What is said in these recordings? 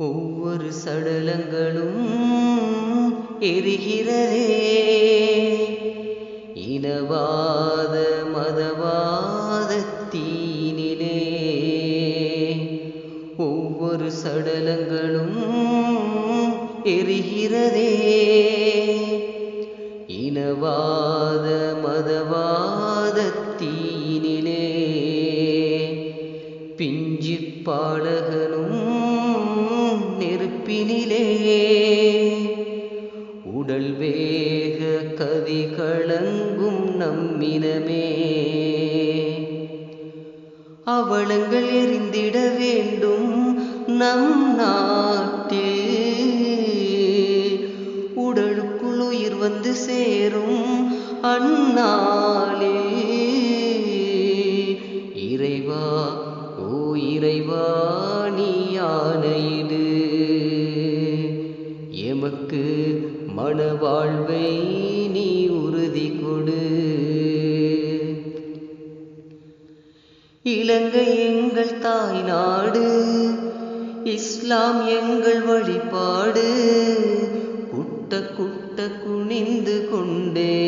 ஒவ்வொரு சடலங்களும் எரிகிறதே. இனவாத மதவாத தீனிலே ஒவ்வொரு சடலங்களும் எரிகிறதே. இனவாத மதவாத தீனிலே பிஞ்சு பாலகனும் நெருப்பினிலே உடல் வேக கதி கலங்கும் நம்மினமே. அவலங்கள் எரிந்திட வேண்டும் நம் நாட்டில், உடலுக்குள் உயிர் வந்து சேரும் அந்நாளில். இறைவா ஓ இறைவா நீ ஆணையிடு, எமக்கு மனவாழ்வை நீ உறுதி கொடு. இலங்கை எங்கள் தாய் நாடு, இஸ்லாம் எங்கள் வழிபாடு. குட்ட குட்ட குனிந்து கொண்டே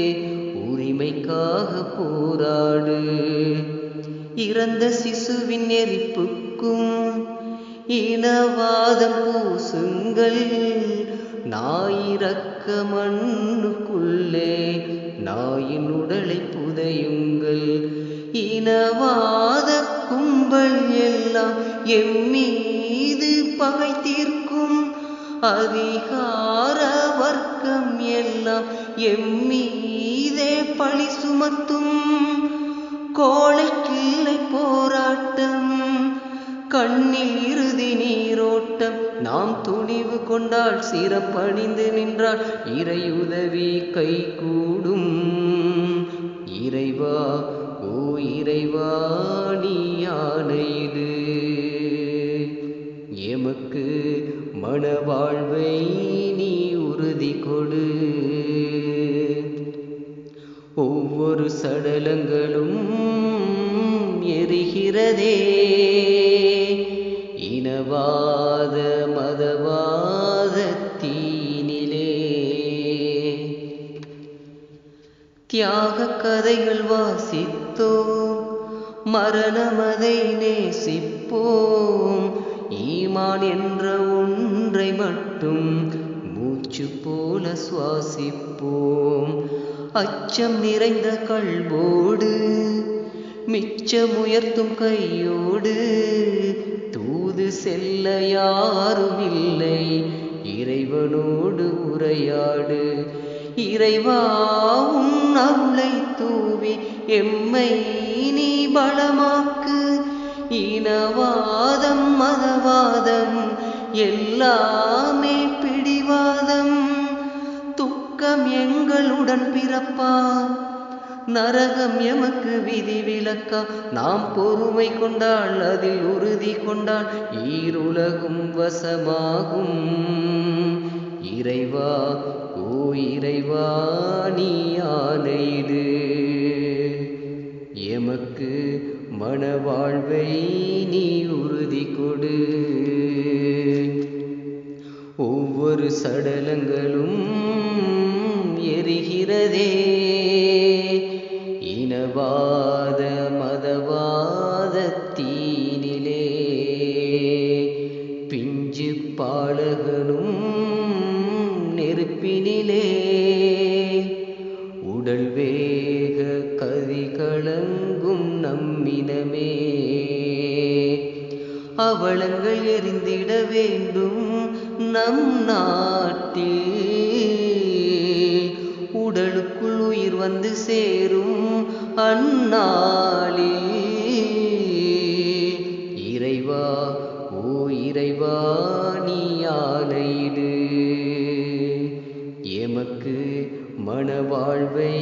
உரிமைக்காக போராடு. இறந்த சிசுவின் எரிப்புக்கும் இனவாதம் பூசுங்கள். நாயிரக்க மண்ணுக்குள்ளே நாயின் உடலை புதையுங்கள். இனவாத கும்பல் எல்லாம் எம்மீது பகை தீர்க்கும். அதிகார வர்க்கம் எல்லாம் எம்மீதே பழி சுமத்தும். கோழை கிள்ளை போராட்டம், கண்ணில் இறுதி நீரோட்டம். நாம் துணிவு கொண்டால் சிரப்பணிந்து நின்றால் இறையுதவி கைகூடும். இறைவா ஓ இறைவா நீ ஆணையிடு, எமக்கு மனவாழ்வை நீ உறுதி கொடு. ஒவ்வொரு சடலங்களும் எரிகிறதே. இனவாத மதவாத தீனிலே தியாக கதைகள் வாசித்தோம், மரணமதை நேசிப்போம். ஈமான் என்ற ஒன்றை மட்டும் மூச்சு போல சுவாசிப்போம். அச்சம் நிறைந்த கல்வோடு மிச்சமுயர்த்தும் கையோடு தூது செல்ல யாரும் இல்லை. இறைவனோடு உரையாடு. இறைவா உன் அருளை தூவி எம்மை நீ பலமாக்கு. இனவாதம் மதவாதம் எல்லாமே பிடிவாதம். துக்கம் எங்களுடன் பிறப்பா, நரகம் எமக்கு விதி விலக்கா. நாம் பொறுமை கொண்டால் அதில் உறுதி கொண்டால் ஈருலகும் வசமாகும். இறைவா ஓ இறைவா நீ ஆணையிடு, எமக்கு மனவாழ்வை நீ உறுதி கொடு. ஒவ்வொரு சடலங்களும் எரிகிறதே. இனவாத மதவாத தீனிலே பிஞ்சு பாலகனும் நெருப்பினிலே உடல் வேக கதி கலங்கும் நம்மினமே. அவலங்கள் எரிந்திட வேண்டும் நம் நாட்டில், உடலுக்குள் உயிர் வந்து சேரும் அந்நாளில். இறைவா ஓ இறைவா நீ ஆணையிடு, எமக்கு மனவாழ்வை